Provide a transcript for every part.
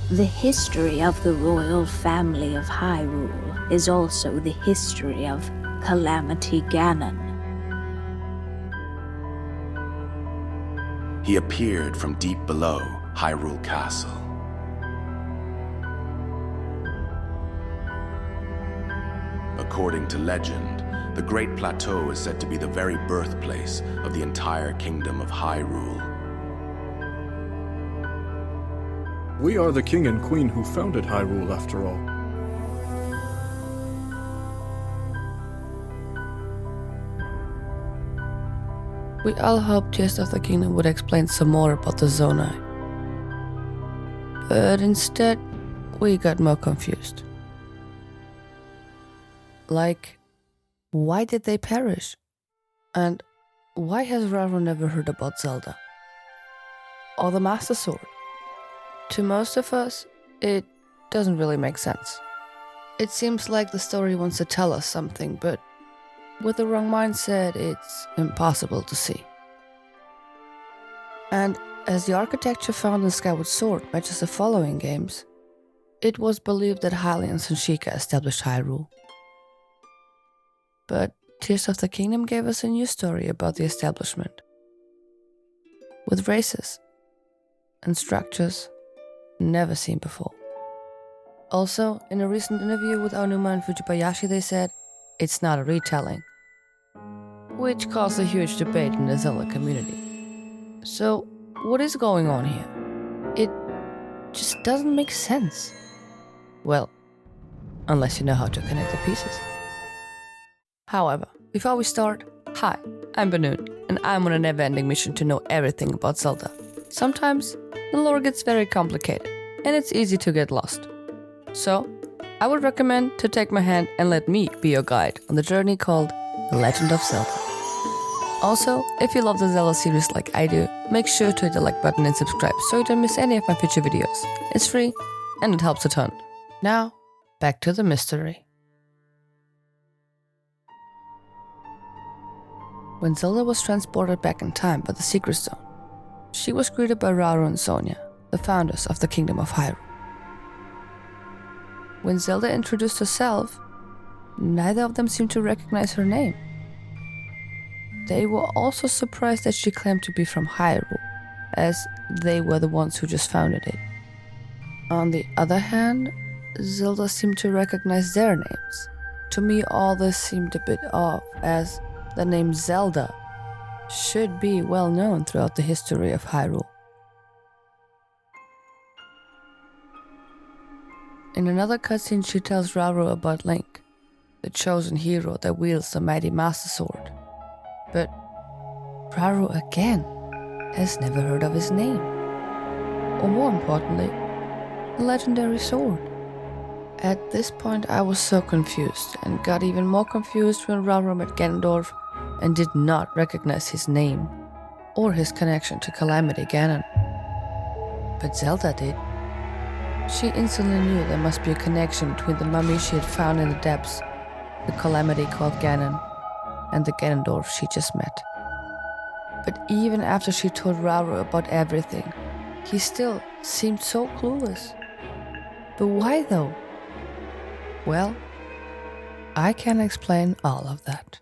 The history of the royal family of Hyrule is also the history of Calamity Ganon. He appeared from deep below Hyrule Castle. According to legend, the Great Plateau is said to be the very birthplace of the entire kingdom of Hyrule. We are the king and queen who founded Hyrule, after all. We all hoped Tears of the Kingdom would explain some more about the Zonai. But instead, we got more confused. Like, why did they perish? And why has Rauru never heard about Zelda? Or the Master Sword? To most of us, it doesn't really make sense. It seems like the story wants to tell us something, but with the wrong mindset, it's impossible to see. And as the architecture found in Skyward Sword matches the following games, it was believed that Hylians and Sheikah established Hyrule. But Tears of the Kingdom gave us a new story about the establishment, with races and structures never seen before. Also, in a recent interview with Aonuma and Fujibayashi, they said, it's not a retelling, which caused a huge debate in the Zelda community. So, what is going on here? It just doesn't make sense. Well, unless you know how to connect the pieces. However, before we start, hi, I'm Banune, and I'm on a never-ending mission to know everything about Zelda. Sometimes, the lore gets very complicated, and it's easy to get lost. So, I would recommend to take my hand and let me be your guide on the journey called The Legend of Zelda. Also, if you love the Zelda series like I do, make sure to hit the like button and subscribe so you don't miss any of my future videos. It's free, and it helps a ton. Now, back to the mystery. When Zelda was transported back in time by the Secret Stone, she was greeted by Rauru and Sonia, the founders of the Kingdom of Hyrule. When Zelda introduced herself, neither of them seemed to recognize her name. They were also surprised that she claimed to be from Hyrule, as they were the ones who just founded it. On the other hand, Zelda seemed to recognize their names. To me, all this seemed a bit off, as the name Zelda should be well known throughout the history of Hyrule. In another cutscene, she tells Rauru about Link, the chosen hero that wields the mighty Master Sword. But Rauru again has never heard of his name. Or more importantly, the legendary sword. At this point I was so confused, and got even more confused when Rauru met Ganondorf and did not recognize his name or his connection to Calamity Ganon. But Zelda did. She instantly knew there must be a connection between the mummy she had found in the depths, the Calamity called Ganon, and the Ganondorf she just met. But even after she told Rauru about everything, he still seemed so clueless. But why though? Well, I can explain all of that.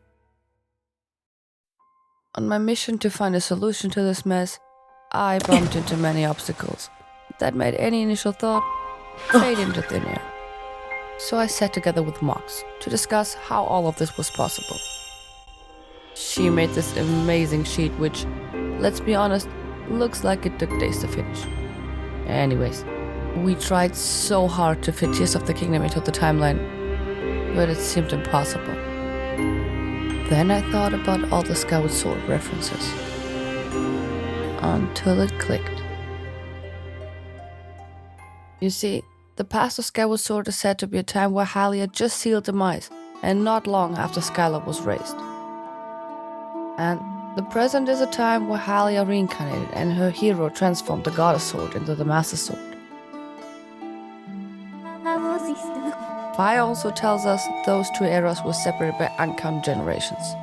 On my mission to find a solution to this mess, I bumped into many obstacles that made any initial thought fade into thin air. So I sat together with Mox to discuss how all of this was possible. She made this amazing sheet which, let's be honest, looks like it took days to finish. Anyways, we tried so hard to fit Tears of the Kingdom into the timeline, but it seemed impossible. Then I thought about all the Skyward Sword references, until it clicked. You see, the past of Skyward Sword is said to be a time where Hylia just sealed demise, and not long after Skylar was raised. And the present is a time where Hylia reincarnated and her hero transformed the Goddess Sword into the Master Sword. Fire also tells us those two eras were separated by uncounted generations.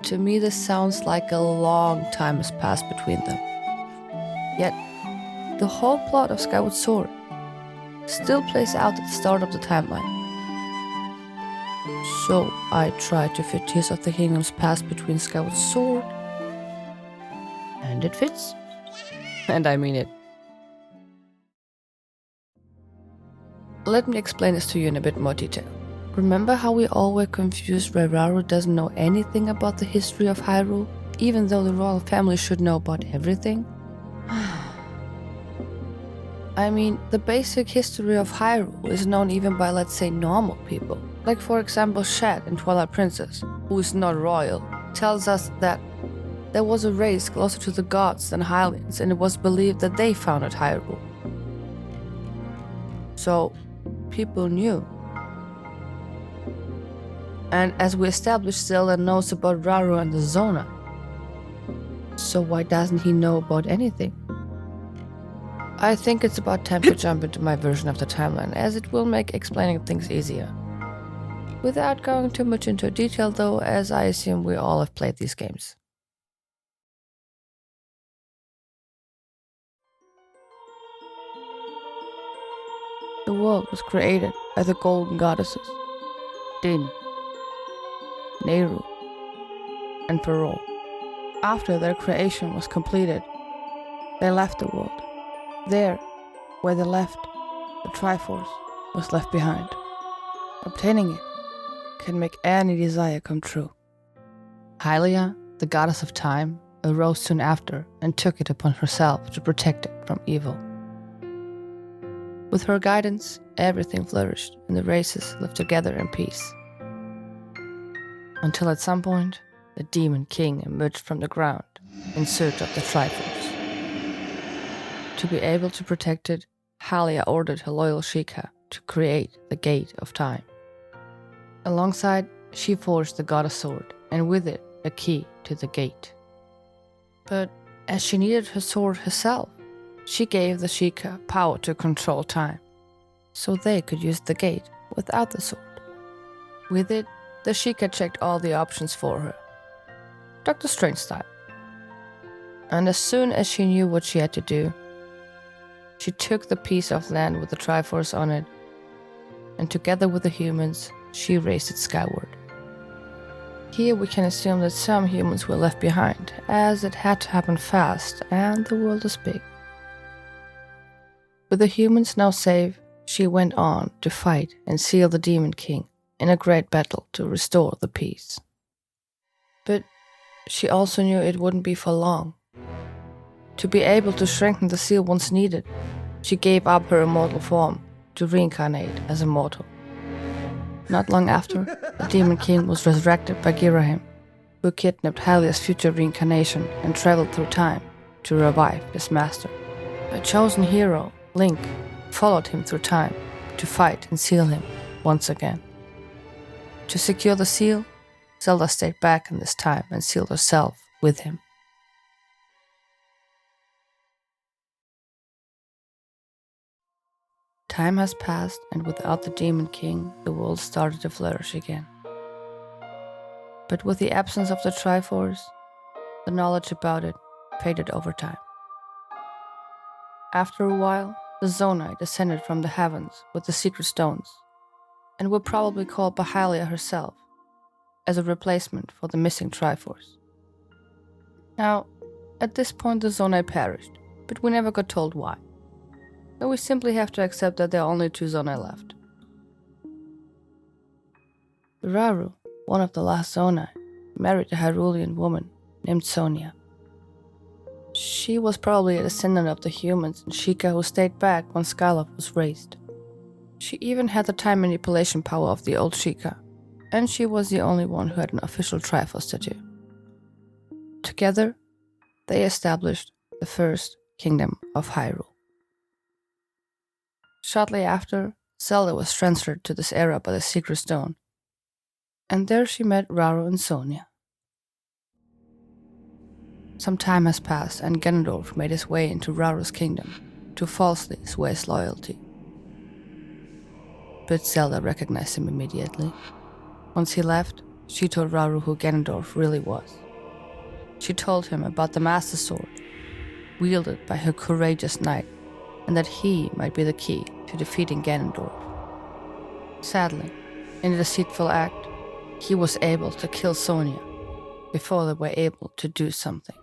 To me, this sounds like a long time has passed between them. Yet, the whole plot of Skyward Sword still plays out at the start of the timeline. So I tried to fit Tears of the Kingdom's past between Skyward Sword, and it fits. And I mean it. Let me explain this to you in a bit more detail. Remember how we all were confused why Rauru doesn't know anything about the history of Hyrule, even though the royal family should know about everything? I mean, the basic history of Hyrule is known even by, let's say, normal people. Like for example, Shad in Twilight Princess, who is not royal, tells us that there was a race closer to the gods than Hylians, and it was believed that they founded Hyrule. So, people knew. And as we established, Zelda knows about Rauru and the Zonai. So why doesn't he know about anything? I think it's about time to jump into my version of the timeline, as it will make explaining things easier. Without going too much into detail though, as I assume we all have played these games. The world was created by the golden goddesses, Din, Nehru, and purah. After their creation was completed, they left the world. There, where they left, the Triforce was left behind. Obtaining it can make any desire come true. Hylia, the goddess of time, arose soon after and took it upon herself to protect it from evil. With her guidance, everything flourished and the races lived together in peace. Until at some point, the Demon King emerged from the ground in search of the Triforce. To be able to protect it, Hylia ordered her loyal Sheikah to create the Gate of Time. Alongside, she forged the Goddess Sword, and with it, a key to the gate. But as she needed her sword herself, she gave the Sheikah power to control time, so they could use the gate without the sword. With it, the Sheikah checked all the options for her, Dr. Strange style. And as soon as she knew what she had to do, she took the piece of land with the Triforce on it, and together with the humans, she raised it skyward. Here we can assume that some humans were left behind, as it had to happen fast, and the world is big. With the humans now safe, she went on to fight and seal the Demon King in a great battle to restore the peace. But she also knew it wouldn't be for long. To be able to strengthen the seal once needed, she gave up her immortal form to reincarnate as a mortal. Not long after, the Demon King was resurrected by Girahim, who kidnapped Hylia's future reincarnation and traveled through time to revive his master. A chosen hero, Link, followed him through time to fight and seal him once again. To secure the seal, Zelda stayed back in this time and sealed herself with him. Time has passed, and without the Demon King, the world started to flourish again. But with the absence of the Triforce, the knowledge about it faded over time. After a while, the Zonai descended from the heavens with the secret stones, and were probably called by Hylia herself, as a replacement for the missing Triforce. Now, at this point the Zonai perished, but we never got told why. So we simply have to accept that there are only 2 Zonai left. Rauru, one of the last Zonai, married a Hyrulean woman named Sonia. She was probably a descendant of the humans and Sheikah who stayed back when Skyward was raised. She even had the time manipulation power of the old Sheikah, and she was the only one who had an official Triforce tattoo. Together, they established the first kingdom of Hyrule. Shortly after, Zelda was transferred to this era by the Secret Stone, and there she met Rauru and Sonia. Some time has passed, and Ganondorf made his way into Rauru's kingdom to falsely swear his loyalty. But Zelda recognized him immediately. Once he left, she told Rauru who Ganondorf really was. She told him about the Master Sword, wielded by her courageous knight, and that he might be the key to defeating Ganondorf. Sadly, in a deceitful act, he was able to kill Sonia before they were able to do something.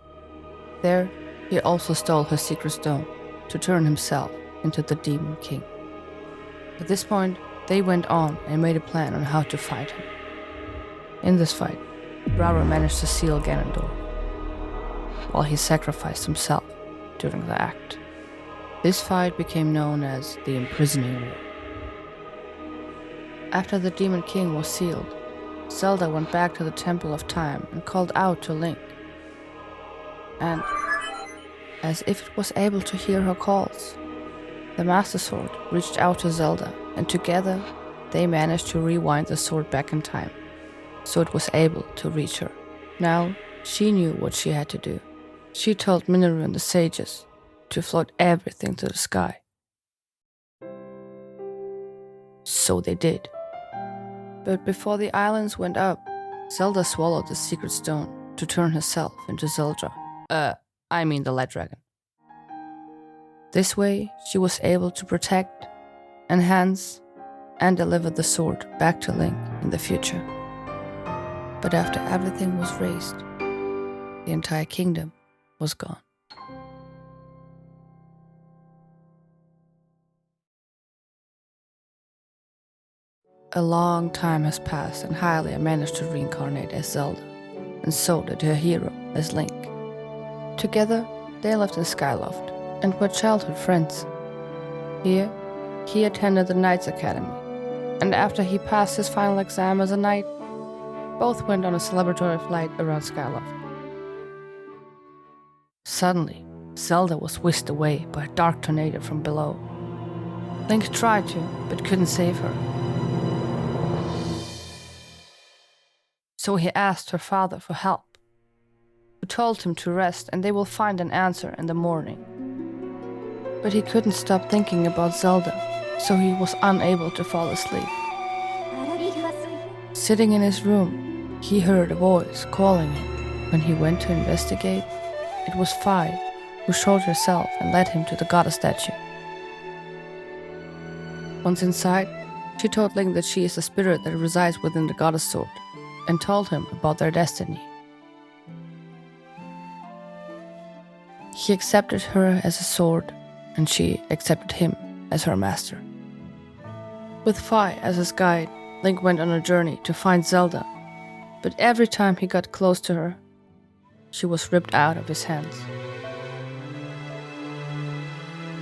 There, he also stole her secret stone to turn himself into the Demon King. At this point, they went on and made a plan on how to fight him. In this fight, Rauru managed to seal Ganondorf, while he sacrificed himself during the act. This fight became known as the Imprisoning War. After the Demon King was sealed, Zelda went back to the Temple of Time and called out to Link. And, as if it was able to hear her calls, the Master Sword reached out to Zelda, and together they managed to rewind the sword back in time, so it was able to reach her. Now, she knew what she had to do. She told Minoru and the sages to float everything to the sky. So they did. But before the islands went up, Zelda swallowed the secret stone to turn herself into Zelda. The Light Dragon. This way, she was able to protect, enhance, and deliver the sword back to Link in the future. But after everything was raised, the entire kingdom was gone. A long time has passed and Hyrule managed to reincarnate as Zelda, and so did her hero as Link. Together, they lived in Skyloft and were childhood friends. Here, he attended the Knights Academy, and after he passed his final exam as a knight, both went on a celebratory flight around Skyloft. Suddenly, Zelda was whisked away by a dark tornado from below. Link tried to, but couldn't save her. So he asked her father for help, who told him to rest and they will find an answer in the morning. But he couldn't stop thinking about Zelda, so he was unable to fall asleep. Sitting in his room, he heard a voice calling him. When he went to investigate, it was Fi, who showed herself and led him to the goddess statue. Once inside, she told Link that she is the spirit that resides within the goddess sword, and told him about their destiny. He accepted her as a sword, and she accepted him as her master. With Fi as his guide, Link went on a journey to find Zelda, but every time he got close to her, she was ripped out of his hands.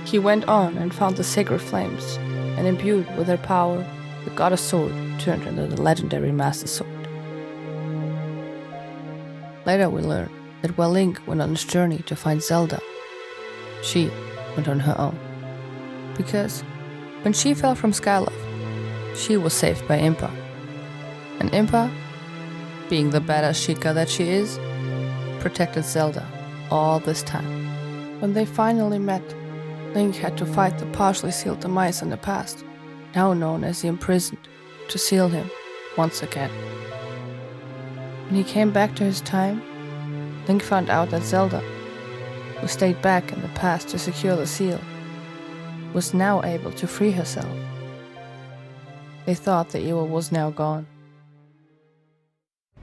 He went on and found the sacred flames, and imbued with their power, the goddess sword turned into the legendary Master Sword. Later we learn that while Link went on his journey to find Zelda, she went on her own. Because when she fell from Skyloft, she was saved by Impa. And Impa, being the badass Sheikah that she is, protected Zelda all this time. When they finally met, Link had to fight the partially sealed demise in the past, now known as the Imprisoned, to seal him once again. When he came back to his time, Link found out that Zelda, who stayed back in the past to secure the seal, was now able to free herself. They thought the evil was now gone.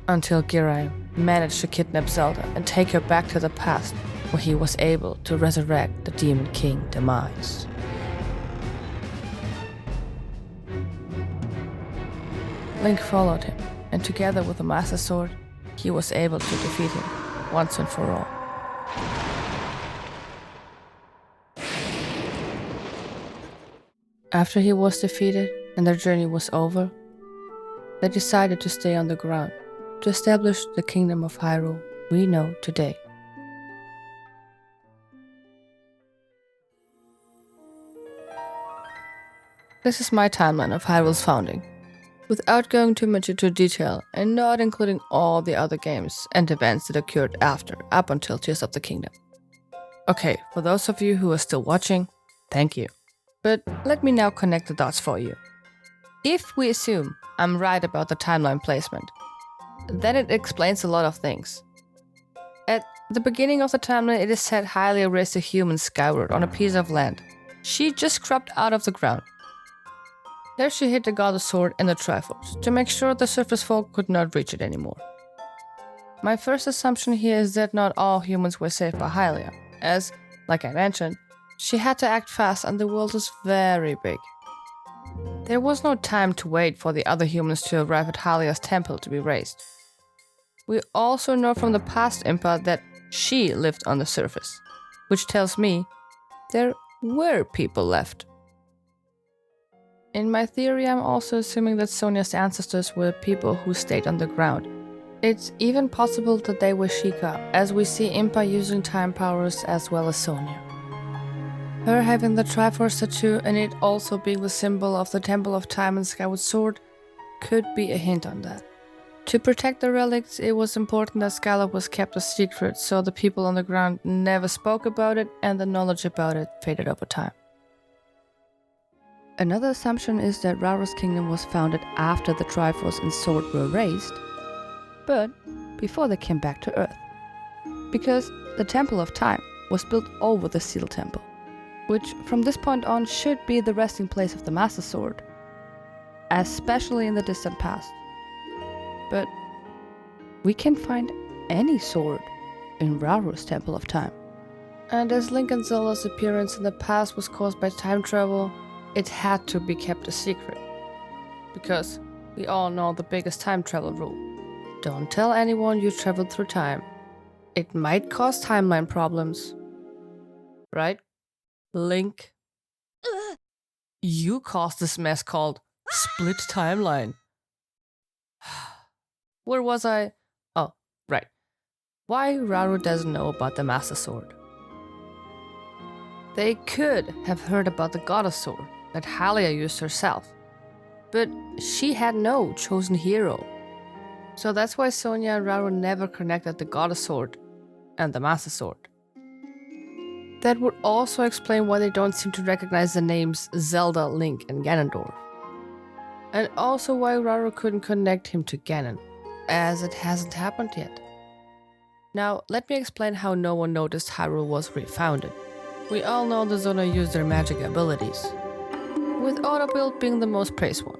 Until Girai managed to kidnap Zelda and take her back to the past, where he was able to resurrect the Demon King demise. Link followed him, and together with the Master Sword, he was able to defeat him once and for all. After he was defeated and their journey was over, they decided to stay on the ground to establish the kingdom of Hyrule we know today. This is my timeline of Hyrule's founding, without going too much into detail and not including all the other games and events that occurred after, up until Tears of the Kingdom. Okay, for those of you who are still watching, thank you. But let me now connect the dots for you. If we assume I'm right about the timeline placement, then it explains a lot of things. At the beginning of the timeline, it is said Hylia raised a human skyward on a piece of land she just cropped out of the ground. There she hid the goddess sword and the Triforce to make sure the surface folk could not reach it anymore. My first assumption here is that not all humans were saved by Hylia, as, like I mentioned, she had to act fast and the world is very big. There was no time to wait for the other humans to arrive at Hylia's temple to be raised. We also know from the past impa that she lived on the surface, which tells me there were people left. In my theory, I'm also assuming that Sonia's ancestors were people who stayed on the ground. It's even possible that they were Sheikah, as we see impa using time powers as well as Sonia. Her having the Triforce tattoo and it also being the symbol of the Temple of Time and Skyward Sword could be a hint on that. To protect the relics, it was important that Skyward was kept a secret so the people on the ground never spoke about it and the knowledge about it faded over time. Another assumption is that Rauru's kingdom was founded after the Triforce and Sword were raised, but before they came back to Earth. Because the Temple of Time was built over the Seal Temple, which from this point on should be the resting place of the Master Sword, especially in the distant past. But we can't find any sword in Rauru's Temple of Time. And as Link and Zelda's appearance in the past was caused by time travel, it had to be kept a secret. Because we all know the biggest time travel rule. Don't tell anyone you traveled through time. It might cause timeline problems. Right? Link? You caused this mess called Split Timeline. Where was I? Oh, right. Why Rauru doesn't know about the Master Sword. They could have heard about the Goddess Sword that Hylia used herself, but she had no chosen hero. So that's why Sonia and Rauru never connected the Goddess Sword and the Master Sword. That would also explain why they don't seem to recognize the names Zelda, Link, and Ganondorf. And also why Rauru couldn't connect him to Ganon, as it hasn't happened yet. Now, let me explain how no one noticed Hyrule was refounded. We all know the Zona used their magic abilities, with auto-build being the most praised one.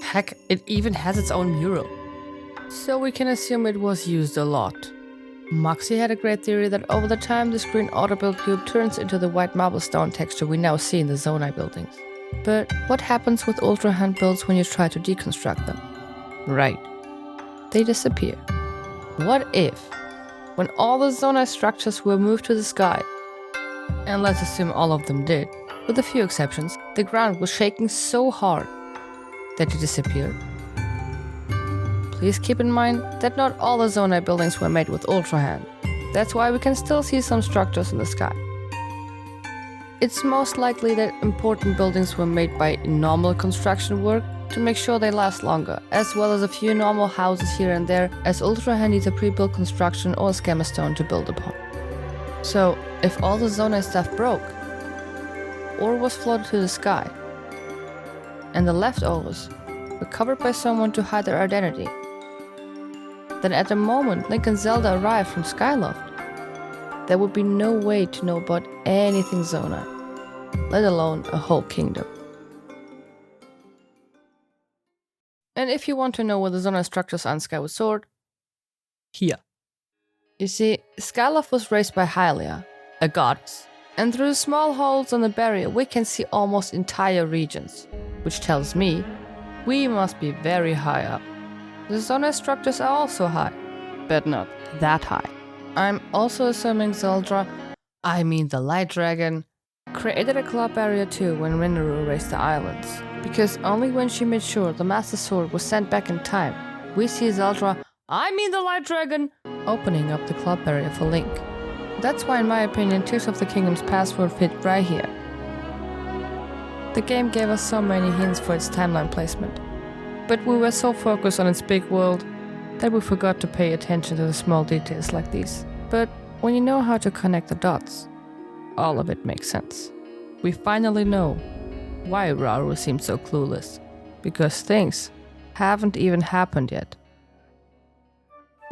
Heck, it even has its own mural. So we can assume it was used a lot. Moxie had a great theory that over the time this green auto-build cube turns into the white marble stone texture we now see in the Zonai buildings. But what happens with Ultra Hand builds when you try to deconstruct them? Right. They disappear. What if, when all the Zonai structures were moved to the sky, and let's assume all of them did, with a few exceptions, the ground was shaking so hard that it disappeared? Please keep in mind that not all the Zonai buildings were made with Ultra Hand. That's why we can still see some structures in the sky. It's most likely that important buildings were made by normal construction work to make sure they last longer, as well as a few normal houses here and there, as Ultra Hand needs a pre-built construction or a scammer stone to build upon. So, if all the Zonai stuff broke, or was floated to the sky, and the leftovers were covered by someone to hide their identity, then at the moment Link and Zelda arrived from Skyloft, there would be no way to know about anything Zonai, let alone a whole kingdom. And if you want to know where the Zonai structures are in Skyward Sword, here. You see, Skyloft was raised by Hylia, a goddess, and through the small holes on the barrier we can see almost entire regions, which tells me we must be very high up. The Zonai structures are also high, but not that high. I'm also assuming Zelda, the Light Dragon, created a club area too when Rauru raised the islands, because only when she made sure the Master Sword was sent back in time, we see Zelda, the Light Dragon, opening up the club area for Link. That's why in my opinion Tears of the Kingdom's password fit right here. The game gave us so many hints for its timeline placement, but we were so focused on its big world that we forgot to pay attention to the small details like these. But when you know how to connect the dots, all of it makes sense. We finally know why Rauru seemed so clueless, because things haven't even happened yet.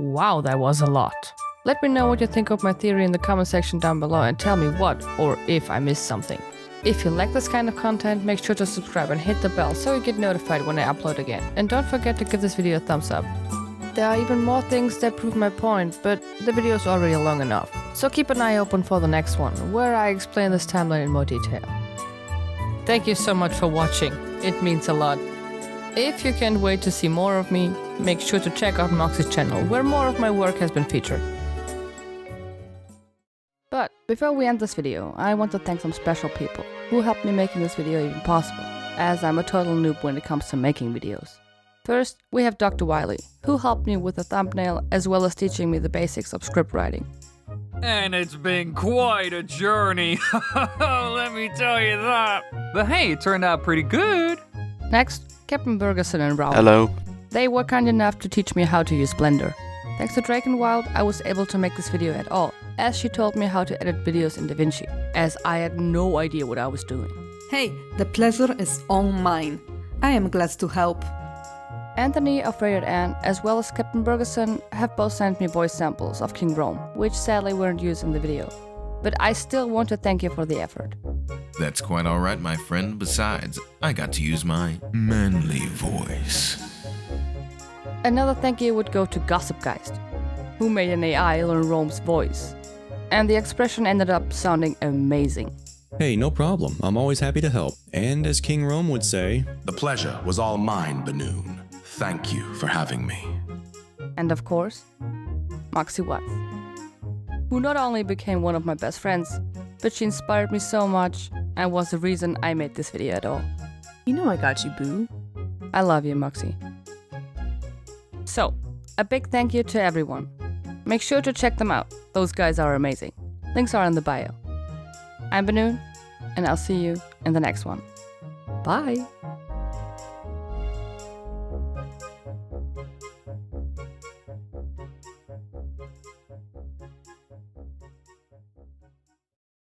Wow, that was a lot. Let me know what you think of my theory in the comment section down below and tell me what or if I missed something. If you like this kind of content, make sure to subscribe and hit the bell so you get notified when I upload again. And don't forget to give this video a thumbs up. There are even more things that prove my point, but the video is already long enough. So keep an eye open for the next one, where I explain this timeline in more detail. Thank you so much for watching, it means a lot. If you can't wait to see more of me, make sure to check out Moxie's channel, where more of my work has been featured. But before we end this video, I want to thank some special people who helped me making this video even possible, as I'm a total noob when it comes to making videos. First, we have Dr. Wiley, who helped me with the thumbnail as well as teaching me the basics of script writing. And it's been quite a journey, let me tell you that. But hey, it turned out pretty good. Next, Captain Bergerson and Rauru. Hello. They were kind enough to teach me how to use Blender. Thanks to DrakenWild, I was able to make this video at all, as she told me how to edit videos in DaVinci, as I had no idea what I was doing. Hey, the pleasure is all mine. I am glad to help. Anthony of Rated Anne, as well as Captain Bergerson, have both sent me voice samples of King Rome, which sadly weren't used in the video. But I still want to thank you for the effort. That's quite alright, my friend. Besides, I got to use my manly voice. Another thank you would go to Gossipgeist, who made an AI learn Rome's voice. And the expression ended up sounding amazing. Hey, no problem. I'm always happy to help. And as King Rome would say, The pleasure was all mine, Banune. Thank you for having me. And of course, Moxie Watts, who not only became one of my best friends, but she inspired me so much and was the reason I made this video at all. You know I got you, boo. I love you, Moxie. So, a big thank you to everyone. Make sure to check them out. Those guys are amazing. Links are in the bio. I'm Banune, and I'll see you in the next one. Bye!